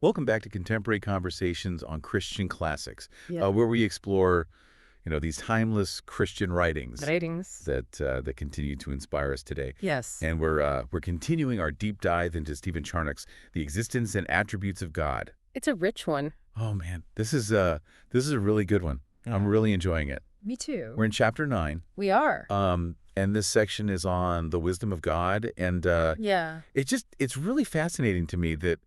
Welcome back to Contemporary Conversations on Christian Classics, Yeah. where we explore, these timeless Christian writings Ratings. that continue to inspire us today. Yes. And we're continuing our deep dive into Steven Charnock's The Existence and Attributes of God. It's a rich one. Oh man, this is a really good one. I'm really enjoying it. Me too. We're in chapter 9. We are. And this section is on the wisdom of God, and Yeah. it's really fascinating to me that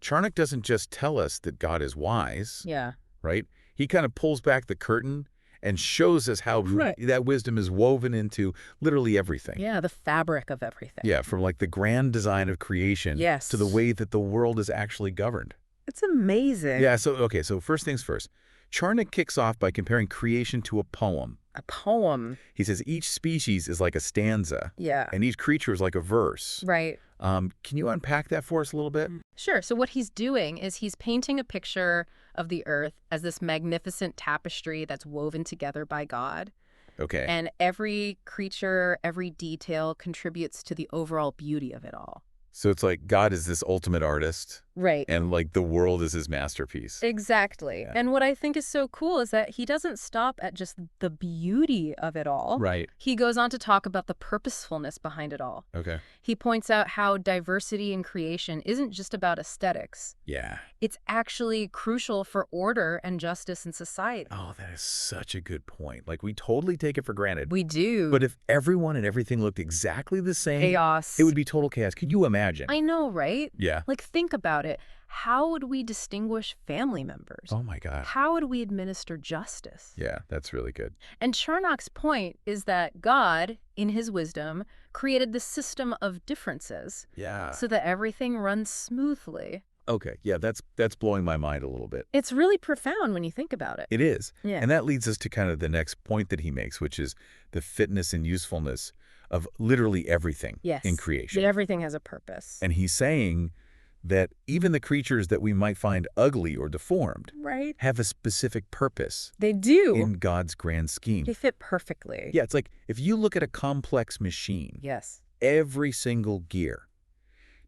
Charnock doesn't just tell us that God is wise, Yeah. right? He kind of pulls back the curtain and shows us how Right. that wisdom is woven into literally everything. Yeah, the fabric of everything. Yeah, from like the grand design of creation Yes. to the way that the world is actually governed. It's amazing. Yeah, so first things first. Charnock kicks off by comparing creation to a poem. A poem. He says each species is like a stanza, Yeah. and each creature is like a verse. Right. Can you unpack that for us a little bit? Sure. So what he's doing is he's painting a picture of the earth as this magnificent tapestry that's woven together by God. Okay. And every creature, every detail contributes to the overall beauty of it all. So it's like God is this ultimate artist, Right. and like the world is his masterpiece. Exactly. Yeah. And what I think is so cool is that he doesn't stop at just the beauty of it all. Right. He goes on to talk about the purposefulness behind it all. Okay. He points out how diversity in creation isn't just about aesthetics. Yeah. It's actually crucial for order and justice in society. Oh, that is such a good point. Like, we totally take it for granted. We do. But if everyone and everything looked exactly the same, chaos. it would be total chaos. Could you imagine? I know, right? Yeah. Like, think about it. How would we distinguish family members? Oh, my God. How would we administer justice? Yeah, that's really good. And Charnock's point is that God, in his wisdom, created the system of differences Yeah. so that everything runs smoothly. Okay. Yeah, that's blowing my mind a little bit. It's really profound when you think about it. It is. Yeah. And that leads us to kind of the next point that he makes, which is the fitness and usefulness of literally everything Yes. in creation. That everything has a purpose. And he's saying that even the creatures that we might find ugly or deformed Right? have a specific purpose They do. in God's grand scheme. They fit perfectly. Yeah, it's like if you look at a complex machine, Yes. every single gear,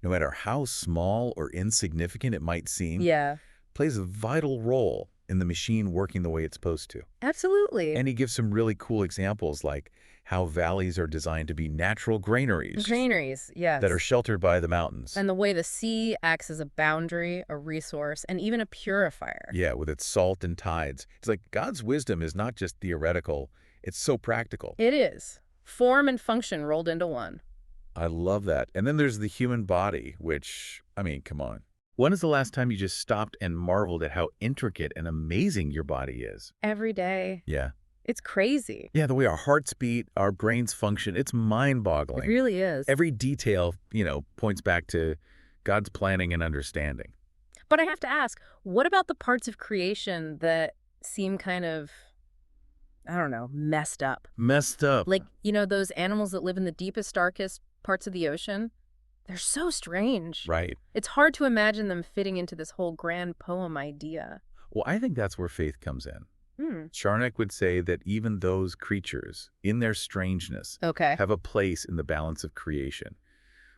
no matter how small or insignificant it might seem, Yeah. plays a vital role in the machine working the way it's supposed to. Absolutely. And he gives some really cool examples like how valleys are designed to be natural granaries Granaries, yes. that are sheltered by the mountains. And the way the sea acts as a boundary, a resource, and even a purifier. Yeah, with its salt and tides. It's like God's wisdom is not just theoretical, it's so practical. It is. Form and function rolled into one. I love that. And then there's the human body, which, I mean, come on. When is the last time you just stopped and marveled at how intricate and amazing your body is? Every day. Yeah. It's crazy. Yeah, the way our hearts beat, our brains function, it's It mind-boggling. really is. Every detail, points back to God's planning and understanding. But I have to ask, what about the parts of creation that seem kind of, I don't know, messed up? Messed up. Like, those animals that live in the deepest, darkest parts of the ocean? They're so strange. Right. It's hard to imagine them fitting into this whole grand poem idea. Well, I think that's where faith comes in. Hmm. Charnock would say that even those creatures, in their strangeness, Okay. have a place in the balance of creation.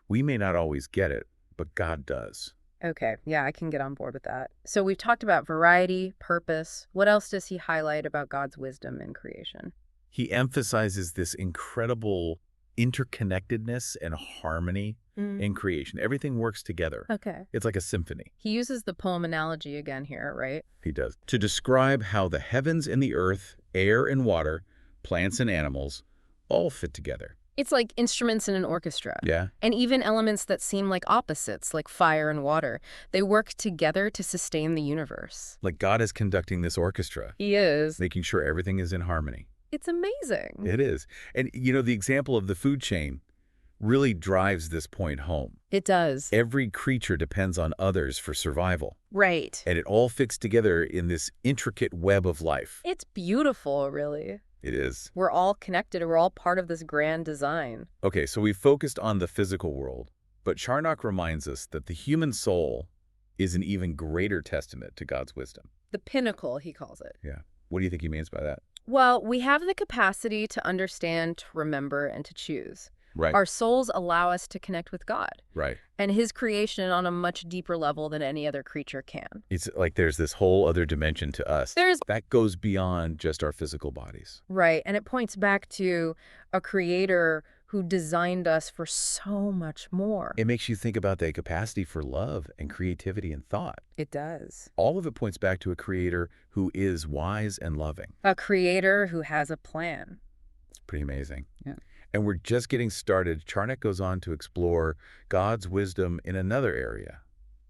We may not always get it, but God does. Okay. Yeah, I can get on board with that. So we've talked about variety, purpose. What else does he highlight about God's wisdom in creation? He emphasizes this incredible interconnectedness and harmony in creation. Everything works together. Okay. It's like a symphony. He uses the poem analogy again here, right? He does. To describe how the heavens and the earth, air and water, plants and animals, all fit together. It's like instruments in an orchestra. Yeah? And even elements that seem like opposites, like fire and water. They work together to sustain the universe. Like God is conducting this orchestra, He is. making sure everything is in harmony. It's amazing. It is. And, the example of the food chain really drives this point home. It does. Every creature depends on others for survival, Right. and it all fits together in this intricate web of life. It's beautiful, really. It is. We're all connected. We're all part of this grand design. Okay, so we focused on the physical world, but Charnock reminds us that the human soul is an even greater testament to God's wisdom. The pinnacle, he calls it. Yeah. What do you think he means by that? Well, we have the capacity to understand, to remember, and to choose. Right. Our souls allow us to connect with God Right. and his creation on a much deeper level than any other creature can. It's like there's this whole other dimension to us There's that goes beyond just our physical bodies. Right, and it points back to a creator who designed us for so much more. It makes you think about the capacity for love and creativity and thought. It does. All of it points back to a creator who is wise and loving. A creator who has a plan. It's pretty amazing. Yeah. And we're just getting started. Charnock goes on to explore God's wisdom in another area,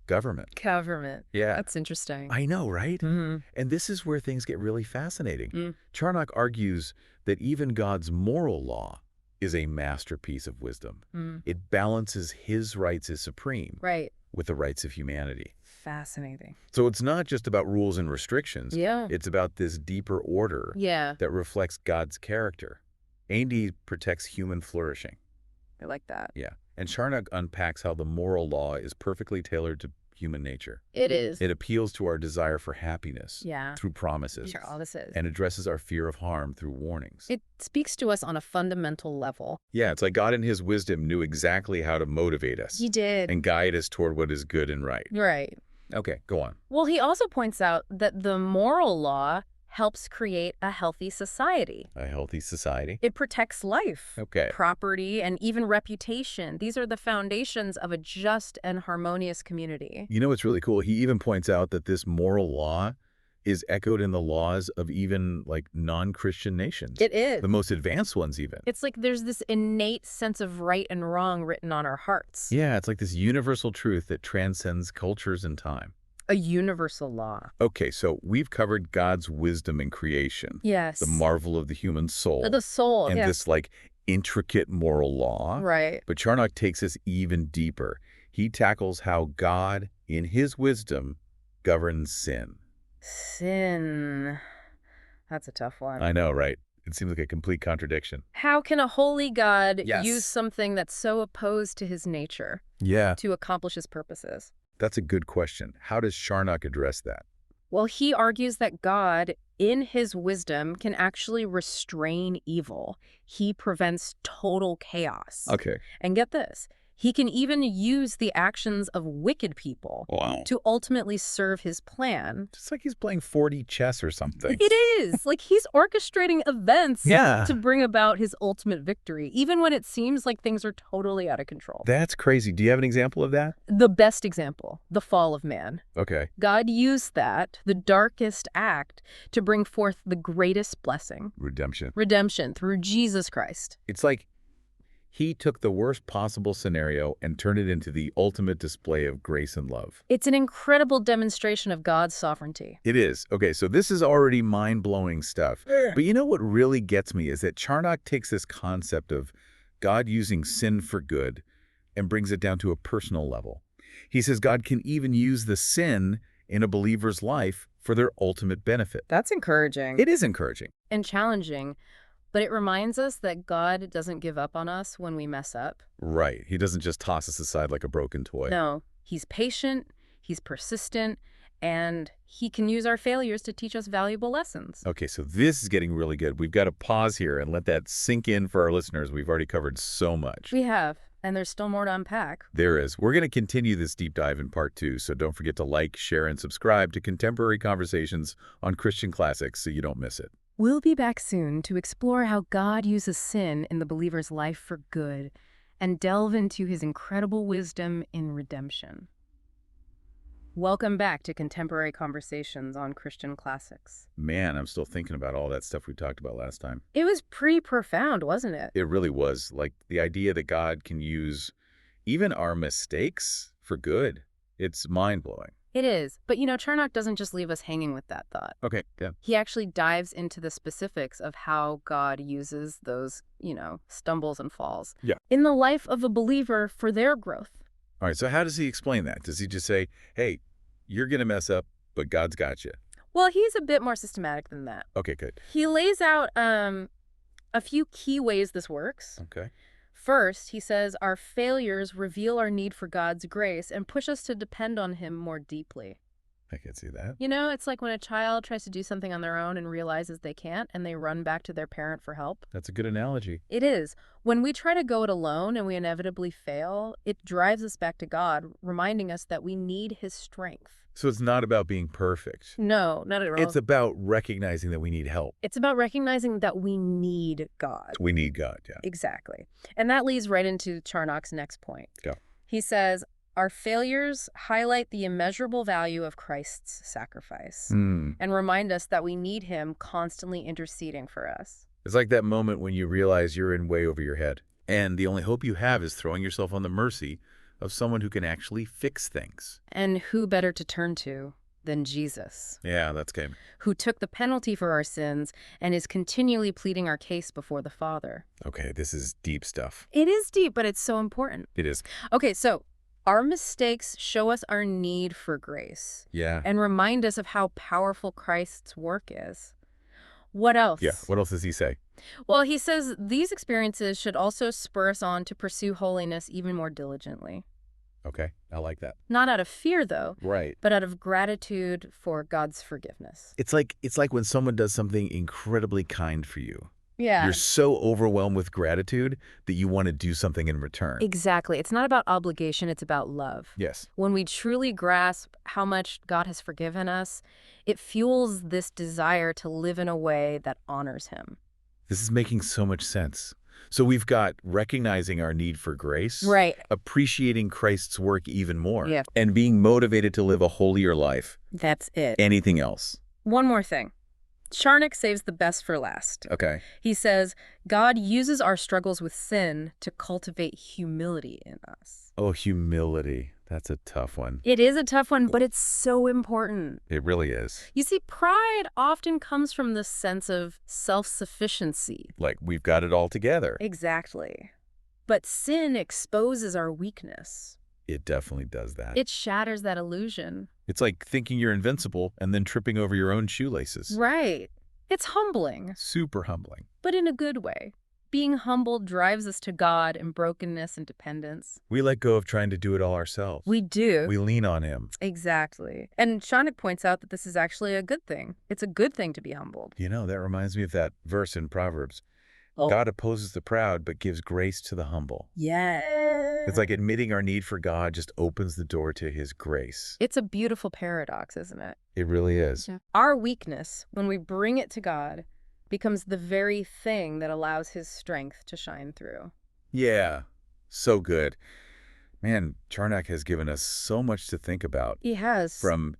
government. Government. Yeah. That's interesting. I know, right? Mm-hmm. And this is where things get really fascinating. Mm. Charnock argues that even God's moral law is a masterpiece of wisdom. Mm. It balances his rights as supreme Right. with the rights of humanity. Fascinating. So it's not just about rules and restrictions. Yeah. It's about this deeper order Yeah, that reflects God's character. And protects human flourishing. I like that. Yeah. And Charnock unpacks how the moral law is perfectly tailored to human nature. It is. It appeals to our desire for happiness Yeah. through promises Sure, all this is. and addresses our fear of harm through warnings. It speaks to us on a fundamental level. Yeah, it's like God in his wisdom knew exactly how to motivate us He did. and guide us toward what is good and right. Right. Okay, go on. Well, he also points out that the moral law helps create a healthy society. A healthy society. It protects life, Okay. property, and even reputation. These are the foundations of a just and harmonious community. You know what's really cool? He even points out that this moral law is echoed in the laws of even like non-Christian nations. It is. The most advanced ones even. It's like there's this innate sense of right and wrong written on our hearts. Yeah, it's like this universal truth that transcends cultures and time. A universal law. Okay, so we've covered God's wisdom in creation, Yes. the marvel of the human soul, The soul. and Yeah. this like intricate moral law. Right. But Charnock takes us even deeper. He tackles how God, in his wisdom, governs sin. Sin. That's a tough one. I know, right? It seems like a complete contradiction. How can a holy God Yes. use something that's so opposed to his nature Yeah. to accomplish his purposes? That's a good question. How does Charnock address that? Well, he argues that God, in his wisdom, can actually restrain evil. He prevents total chaos. Okay. And get this, he can even use the actions of wicked people Wow. to ultimately serve his plan. Just like he's playing 4D chess or something. It is. Like he's orchestrating events Yeah. to bring about his ultimate victory, even when it seems like things are totally out of control. That's crazy. Do you have an example of that? The best example, the fall of man. Okay. God used that, the darkest act, to bring forth the greatest blessing, Redemption. redemption through Jesus Christ. It's like he took the worst possible scenario and turned it into the ultimate display of grace and love. It's an incredible demonstration of God's sovereignty. It is. Okay, so this is already mind-blowing stuff. But you know what really gets me is that Charnock takes this concept of God using sin for good and brings it down to a personal level. He says God can even use the sin in a believer's life for their ultimate benefit. That's encouraging. It is encouraging. And challenging, but it reminds us that God doesn't give up on us when we mess up. Right. He doesn't just toss us aside like a broken toy. No, he's patient, he's persistent, and he can use our failures to teach us valuable lessons. Okay, so this is getting really good. We've got to pause here and let that sink in for our listeners. We've already covered so much. We have, and there's still more to unpack. There is. We're going to continue this deep dive in part 2, so don't forget to like, share, and subscribe to Contemporary Conversations on Christian Classics so you don't miss it. We'll be back soon to explore how God uses sin in the believer's life for good and delve into his incredible wisdom in redemption. Welcome back to Contemporary Conversations on Christian Classics. Man, I'm still thinking about all that stuff we talked about last time. It was pretty profound, wasn't it? It really was. Like the idea that God can use even our mistakes for good. It's mind-blowing. It is. But, Charnock doesn't just leave us hanging with that thought. Okay, yeah. He actually dives into the specifics of how God uses those, stumbles and falls in the life of a believer for their growth. All right, so how does he explain that? Does he just say, hey, you're going to mess up, but God's got you? Well, he's a bit more systematic than that. Okay, good. He lays out a few key ways this works. Okay. First, he says our failures reveal our need for God's grace and push us to depend on him more deeply. I can see that. You know, it's like when a child tries to do something on their own and realizes they can't, and they run back to their parent for help. That's a good analogy. It is. When we try to go it alone and we inevitably fail, it drives us back to God, reminding us that we need his strength. So it's not about being perfect. No, not at all. It's about recognizing that we need help. It's about recognizing that we need God. We need God, yeah. Exactly. And that leads right into Charnock's next point. Go. He says, our failures highlight the immeasurable value of Christ's sacrifice and remind us that we need him constantly interceding for us. It's like that moment when you realize you're in way over your head, and the only hope you have is throwing yourself on the mercy of someone who can actually fix things. And who better to turn to than Jesus? Yeah, that's game. Who took the penalty for our sins and is continually pleading our case before the Father. Okay, this is deep stuff. It is deep, but it's so important. It is. Okay, so our mistakes show us our need for grace. Yeah. And remind us of how powerful Christ's work is. What else? Yeah, what else does he say? Well, he says these experiences should also spur us on to pursue holiness even more diligently. Okay, I like that. Not out of fear, though, Right. but out of gratitude for God's forgiveness. It's like when someone does something incredibly kind for you. Yeah. You're so overwhelmed with gratitude that you want to do something in return. Exactly. It's not about obligation, it's about love. Yes. When we truly grasp how much God has forgiven us, it fuels this desire to live in a way that honors him. This is making so much sense. So we've got recognizing our need for grace, Right. appreciating Christ's work even more, Yeah. and being motivated to live a holier life. That's it. Anything else? One more thing. Charnock saves the best for last. Okay. He says, God uses our struggles with sin to cultivate humility in us. Oh, humility. That's a tough one. It is a tough one, but it's so important. It really is. You see, pride often comes from this sense of self-sufficiency. Like we've got it all together. Exactly. But sin exposes our weakness. It definitely does that. It shatters that illusion. It's like thinking you're invincible and then tripping over your own shoelaces. Right. It's humbling, Super humbling. but in a good way. Being humble drives us to God in brokenness and dependence. We let go of trying to do it all ourselves. We do. We lean on him. Exactly. And Charnock points out that this is actually a good thing. It's a good thing to be humbled. You know, that reminds me of that verse in Proverbs. Oh. God opposes the proud, but gives grace to the humble. Yeah. It's like admitting our need for God just opens the door to his grace. It's a beautiful paradox, isn't it? It really is. Our weakness, when we bring it to God, becomes the very thing that allows his strength to shine through. Yeah, so good. Man, Charnock has given us so much to think about. He has. From,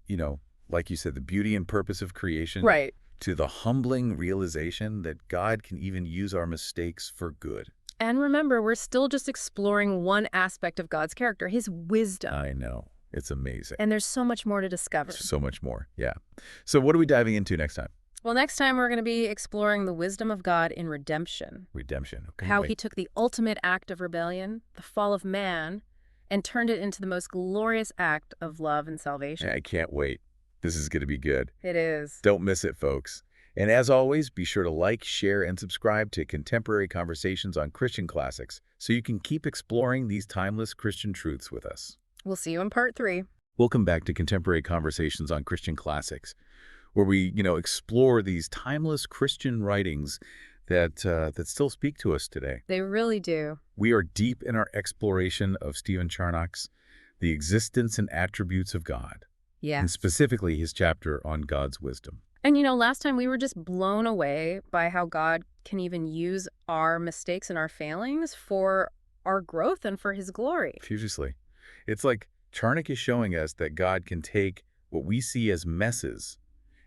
like you said, the beauty and purpose of creation. Right. To the humbling realization that God can even use our mistakes for good. And remember, we're still just exploring one aspect of God's character, his wisdom. I know. It's amazing. And there's so much more to discover. So much more, yeah. So what are we diving into next time? Well, next time we're going to be exploring the wisdom of God in redemption. Redemption. Okay, How he took the ultimate act of rebellion, the fall of man, and turned it into the most glorious act of love and salvation. I can't wait. This is going to be good. It is. Don't miss it, folks. And as always, be sure to like, share, and subscribe to Contemporary Conversations on Christian Classics so you can keep exploring these timeless Christian truths with us. We'll see you in part 3. Welcome back to Contemporary Conversations on Christian Classics, where we, explore these timeless Christian writings that still speak to us today. They really do. We are deep in our exploration of Steven Charnock's The Existence and Attributes of God. Yeah. And specifically his chapter on God's wisdom. And last time we were just blown away by how God can even use our mistakes and our failings for our growth and for his glory. Seriously. It's like Charnock is showing us that God can take what we see as messes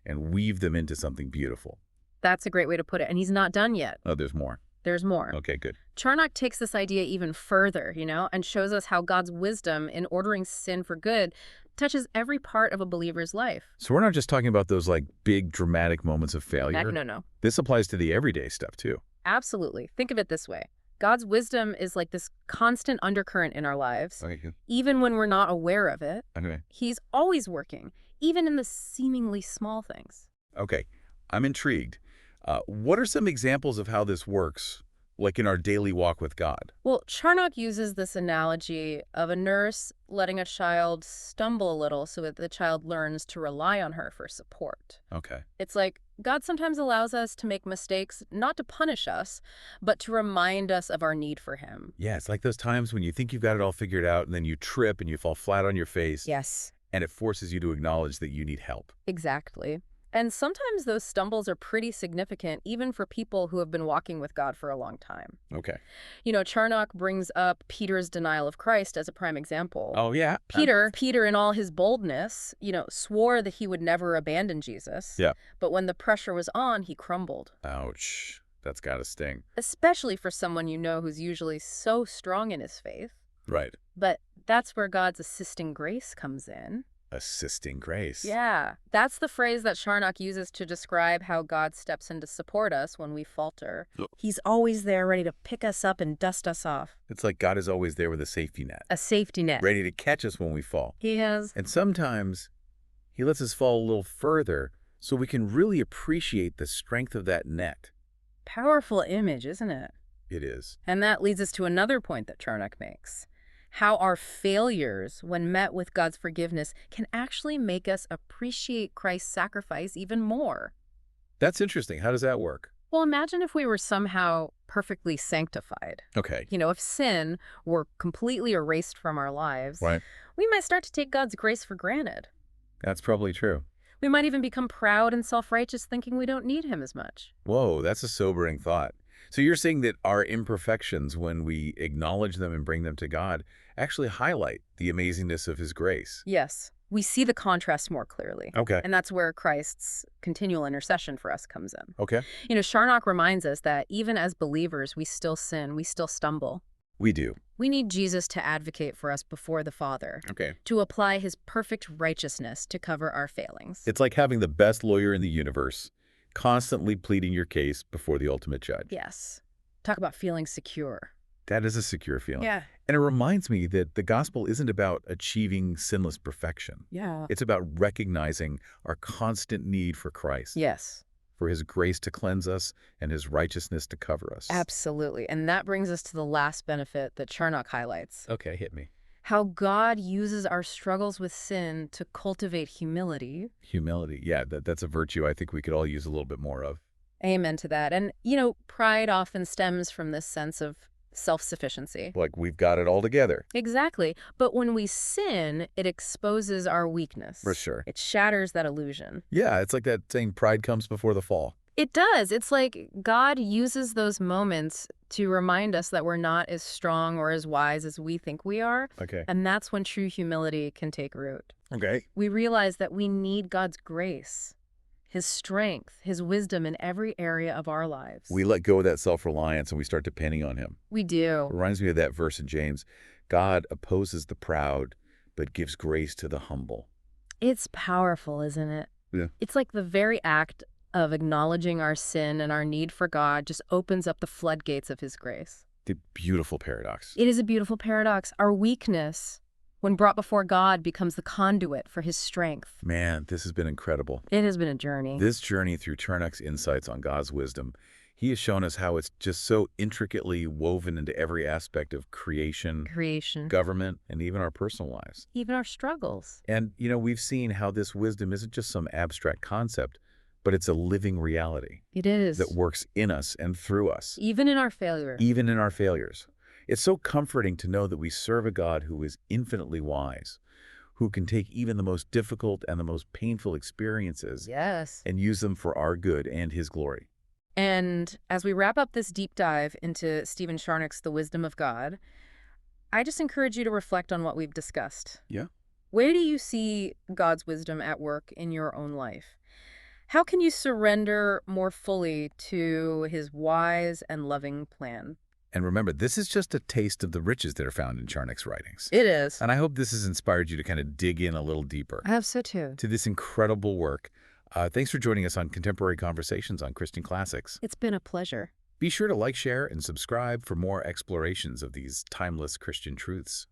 and weave them into something beautiful. That's a great way to put it. And he's not done yet. Oh, there's more. There's more. Okay, good. Charnock takes this idea even further, and shows us how God's wisdom in ordering sin for good touches every part of a believer's life. So we're not just talking about those big dramatic moments of failure. No. This applies to the everyday stuff too. Absolutely. Think of it this way. God's wisdom is like this constant undercurrent in our lives. Okay, good. Even when we're not aware of it. Okay. He's always working, even in the seemingly small things. Okay, I'm intrigued. What are some examples of how this works, like in our daily walk with God. Well, Charnock uses this analogy of a nurse letting a child stumble a little so that the child learns to rely on her for support. Okay. It's like God sometimes allows us to make mistakes, not to punish us, but to remind us of our need for him. Yeah, it's like those times when you think you've got it all figured out and then you trip and you fall flat on your face. Yes, And it forces you to acknowledge that you need help. exactly. And sometimes those stumbles are pretty significant, even for people who have been walking with God for a long time. Okay. Charnock brings up Peter's denial of Christ as a prime example. Oh, yeah. Peter, in all his boldness, swore that he would never abandon Jesus. Yeah. But when the pressure was on, he crumbled. Ouch. That's got to sting. Especially for someone who's usually so strong in his faith. Right. But that's where God's assisting grace comes in. Assisting grace. Yeah, that's the phrase that Charnock uses to describe how God steps in to support us when we falter. He's always there ready to pick us up and dust us off. It's like God is always there with a safety net. A safety net. Ready to catch us when we fall. He has. And sometimes he lets us fall a little further so we can really appreciate the strength of that net. Powerful image, isn't it? It is. And that leads us to another point that Charnock makes. How our failures, when met with God's forgiveness, can actually make us appreciate Christ's sacrifice even more. That's interesting. How does that work? Well, imagine if we were somehow perfectly sanctified. Okay. If sin were completely erased from our lives, Right. we might start to take God's grace for granted. That's probably true. We might even become proud and self-righteous, thinking we don't need him as much. Whoa, that's a sobering thought. So you're saying that our imperfections, when we acknowledge them and bring them to God, actually highlight the amazingness of his grace. Yes, we see the contrast more clearly. Okay. And that's where Christ's continual intercession for us comes in. Okay. Charnock reminds us that even as believers, we still sin, we still stumble. We do. We need Jesus to advocate for us before the Father, Okay. to apply his perfect righteousness to cover our failings. It's like having the best lawyer in the universe, constantly pleading your case before the ultimate judge. Yes. Talk about feeling secure. That is a secure feeling. Yeah. And it reminds me that the gospel isn't about achieving sinless perfection. Yeah. It's about recognizing our constant need for Christ, Yes. for his grace to cleanse us and his righteousness to cover us. Absolutely. And that brings us to the last benefit that Charnock highlights. Okay, hit me. How God uses our struggles with sin to cultivate humility. Humility. Yeah, that's a virtue I think we could all use a little bit more of. Amen to that. And, pride often stems from this sense of self-sufficiency. Like we've got it all together. Exactly. But when we sin, it exposes our weakness. For sure. It shatters that illusion. Yeah, it's like that saying pride comes before the fall. It does. It's like God uses those moments to remind us that we're not as strong or as wise as we think we are. Okay. And that's when true humility can take root. Okay. We realize that we need God's grace, his strength, his wisdom in every area of our lives. We let go of that self-reliance and we start depending on him. We do. It reminds me of that verse in James. God opposes the proud, but gives grace to the humble. It's powerful, isn't it? Yeah. It's like the very act of acknowledging our sin and our need for God just opens up the floodgates of his grace. The beautiful paradox. It is a beautiful paradox. Our weakness, when brought before God, becomes the conduit for his strength. Man, this has been incredible. It has been a journey. This journey through Charnock's insights on God's wisdom, he has shown us how it's just so intricately woven into every aspect of creation, government, and even our personal lives. Even our struggles. And, we've seen how this wisdom isn't just some abstract concept, but it's a living reality. It is. That works in us and through us. Even in our failure. Even in our failures. It's so comforting to know that we serve a God who is infinitely wise, who can take even the most difficult and the most painful experiences and use them for our good and his glory. And as we wrap up this deep dive into Steven Charnock's The Wisdom of God, I just encourage you to reflect on what we've discussed. Yeah. Where do you see God's wisdom at work in your own life? How can you surrender more fully to his wise and loving plan? And remember, this is just a taste of the riches that are found in Charnock's writings. It is. And I hope this has inspired you to kind of dig in a little deeper. I hope so too. To this incredible work. Thanks for joining us on Contemporary Conversations on Christian Classics. It's been a pleasure. Be sure to like, share, and subscribe for more explorations of these timeless Christian truths.